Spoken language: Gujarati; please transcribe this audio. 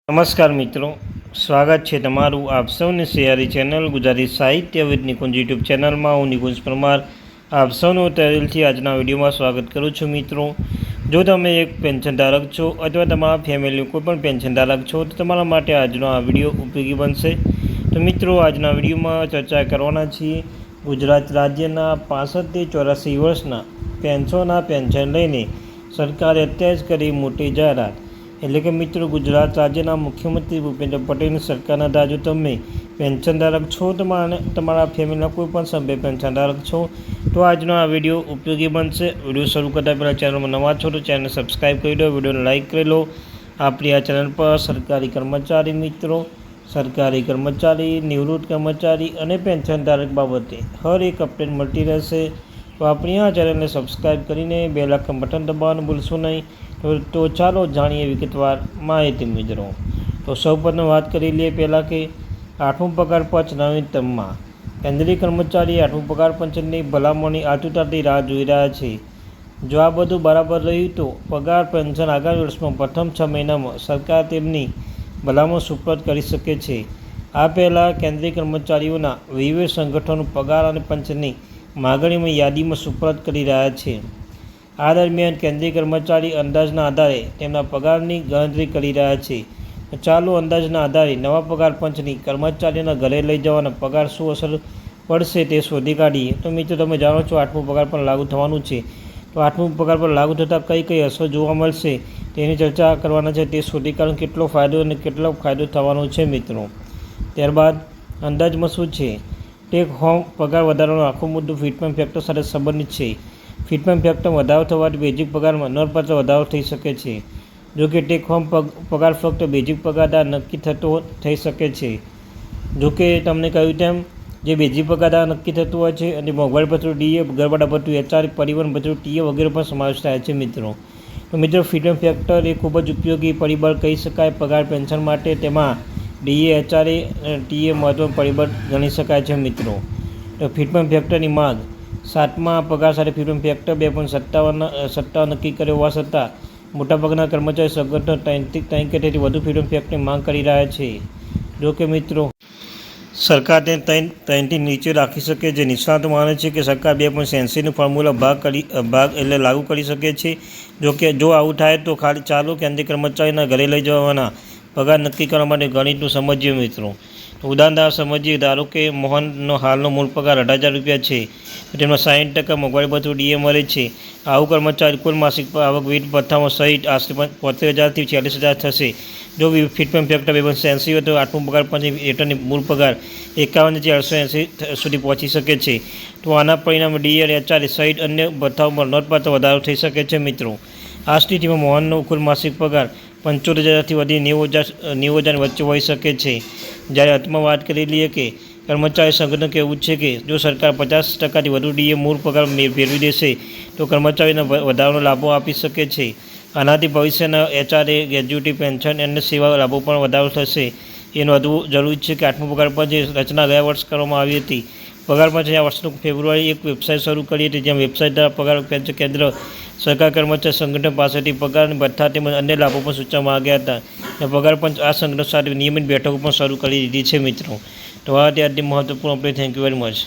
નમસ્કાર મિત્રો, સ્વાગત છે તમારું આપ સૌની સિયારી ચેનલ ગુજરાતી સાહિત્ય વિદ નિકુંજ યુટ્યુબ ચેનલમાં. હું નિકુંજ પરમાર આપ સૌનું તહેદિલથી આજના વિડીયોમાં સ્વાગત કરું છું. મિત્રો, જો તમે એક પેન્શનધારક છો અથવા તમારા ફેમિલી કોઈ પણ પેન્શનધારક છો તો તમારા માટે આજનો આ વિડીયો ઉપયોગી બનશે. તો મિત્રો, આજના વિડીયોમાં ચર્ચા કરવાના છીએ ગુજરાત રાજ્યના 65 થી 84 વર્ષના પેન્શનના પેન્શન લઈને સરકારે અત્યારે જ કરી મોટી જાહેરાત. એટલે કે મિત્રો, ગુજરાત રાજ્યના મુખ્યમંત્રી ભૂપેન્દ્ર પટેલની સરકારના દ્વારા જો તમે પેન્શનધારક છો, તમારા ફેમિલીના કોઈ પણ સભ્ય પેન્શનધારક છો તો આજનો આ વિડીયો ઉપયોગી બનશે. વિડીયો શરૂ કરતાં પહેલાં ચેનલમાં નવા છો તો ચેનલને સબસ્ક્રાઈબ કરી લો, વિડીયોને લાઇક કરી લો. આપણી આ ચેનલ પર સરકારી કર્મચારી મિત્રો, સરકારી કર્મચારી, નિવૃત્ત કર્મચારી અને પેન્શનધારક બાબતે હર એક અપડેટ મળતી રહેશે. તો આપણી આ ચેનલને સબસ્ક્રાઈબ કરીને બેલ આઇકન બટન દબાવવાનું ભૂલશો નહીં. તો ચાલો જાણીએ વિગતવાર માહિતી મિત્રો. તો સૌપ્રથમ વાત કરી લઈએ પહેલાં કે 8મું પગાર પંચ નવીનતમમાં કેન્દ્રીય કર્મચારી 8મું પગાર પંચની ભલામણની આતુરતાથી રાહ જોઈ રહ્યા છે. જો આ બધું બરાબર રહ્યું તો પગાર પેન્શન આગામી વર્ષમાં પ્રથમ 6 મહિનામાં સરકાર તેમની ભલામણ સુપરત કરી શકે છે. આ પહેલાં કેન્દ્રીય કર્મચારીઓના વિવિધ સંગઠનો પગાર અને પંચની માગણીમાં યાદીમાં સુપરત કરી રહ્યા છે. આ દરમિયાન કેન્દ્રીય કર્મચારી અંદાજના આધારે તેમના પગારની ગણતરી કરી રહ્યા છે. ચાલુ અંદાજના આધારે નવા પગાર પંચની કર્મચારીઓના ઘરે લઈ જવાના પગાર શું અસર પડશે તે શોધી કાઢીએ. તો મિત્રો, તમે જાણો છો 8મું પગાર પણ લાગુ થવાનું છે. તો 8મું પગાર પર લાગુ થતાં કઈ કઈ અસર જોવા મળશે તેની ચર્ચા કરવાના છે. તે શોધી કાઢો કેટલો ફાયદો અને કેટલો ફાયદો થવાનો છે મિત્રો. ત્યારબાદ અંદાજમાં શું છે, ટેક હોમ પગાર વધારવાનો આખો મુદ્દો ફિટમેન્ટ ફેક્ટર સાથે સંબંધિત છે. ફિટમેન્ટ ફેક્ટર વધારો થવાથી બેઝિક પગારમાં નોંધપાત્ર વધારો થઈ શકે છે. જોકે ટેક હોમ પગાર ફક્ત બેઝિક પગાર દ્વારા નક્કી થઈ શકે છે. જોકે તમને કહ્યું તેમ જે બેઝિક પગાર દ્વારા નક્કી થતું હોય છે અને મોંઘવારી ભથ્થું ડીએ, ઘરભાડા ભથ્થું HR, પરિવહન ભથ્થું ટીએ વગેરે પણ સમાવેશ થાય છે મિત્રો. તો મિત્રો, ફિટમેન્ટ ફેક્ટર એ ખૂબ જ ઉપયોગી પરિબળ કહી શકાય પગાર પેન્શન માટે. તેમાં ડીએ, HR અને ટીએ મહત્વનું પરિબળ ગણી શકાય છે મિત્રો. તો ફિટમેન્ટ ફેક્ટરની માંગ 7મા પગાર સાથે ફિટમેન્ટ ફેક્ટર 2.57 નક્કી કર્યો હોવા છતાં મોટાભાગના કર્મચારી સંગઠનો 3 કે તેથી વધુ ફિટમેન્ટ ફેક્ટરની માંગ કરી રહ્યા છે. જોકે મિત્રો, સરકાર તેને 3થી નીચે રાખી શકે છે. નિષ્ણાતો માને છે કે સરકાર 2.86નું ફોર્મ્યુલા ભાગ એટલે લાગુ કરી શકે છે. જોકે જો આવું થાય તો ચાલુ કેન્દ્રીય કર્મચારીના ઘરે લઈ જવાના પગાર નક્કી કરવા માટે ગણિતનું સમજીએ મિત્રો. ઉદાહરણ સમજીએ. ધારો કે મોહનનો હાલનો મૂળ પગાર 18,000 રૂપિયા છે. તેમાં 60% મોંઘવારી ભથ્થું ડીએ મળે છે. આવું કર્મચારી કુલ માસિક આવક વિવિધ ભથ્થાઓ સહિત આશરે 75,000 થી 46,000 થશે. જો ફિટમેન્ટ ફેક્ટર 2.86 હોય તો 8મું પગાર પંચ હેઠળની મૂળ પગાર 51 થી 880 સુધી પહોંચી શકે છે. તો આના પરિણામે ડીએ અને HR સહિત અન્ય ભથ્થાઓમાં નોંધપાત્ર વધારો થઈ શકે છે મિત્રો. આ સ્થિતિમાં મોહનનો કુલ માસિક પગાર 75,000 થી વધી 90,000 વચ્ચે હોઈ શકે છે. જ્યારે અંતમાં વાત કરી લઈએ કે કર્મચારી સંગઠન કહેવું છે કે જો સરકાર 50% વધુ ડીએ મૂળ પગાર ફેરવી દેશે તો કર્મચારીઓને વધારાનો લાભો આપી શકે છે. આનાથી ભવિષ્યના HR, ગ્રેજ્યુટી, પેન્શન અને સેવા લાભો પણ વધારો થશે. એ નોંધવું જરૂરી છે કે 8મું પગાર પંચ રચના ગયા વર્ષ કરવામાં આવી હતી. પગાર પંચે આ વર્ષનું ફેબ્રુઆરી એક વેબસાઇટ શરૂ કરી હતી, જ્યાં વેબસાઇટ દ્વારા પગાર પંચ કેન્દ્ર સરકાર કર્મચારી સંગઠન પાસેથી પગાર અને ભથ્થા તેમજ અન્ય લાભો પણ સૂચવવામાં આવ્યા હતા. અને પગાર પંચ આ સંગઠન સાથે નિયમિત બેઠકો પણ શરૂ કરી દીધી છે મિત્રો. તો આ ત્યારથી મહત્વપૂર્ણ આપણે થેન્ક યુ વેરી મચ.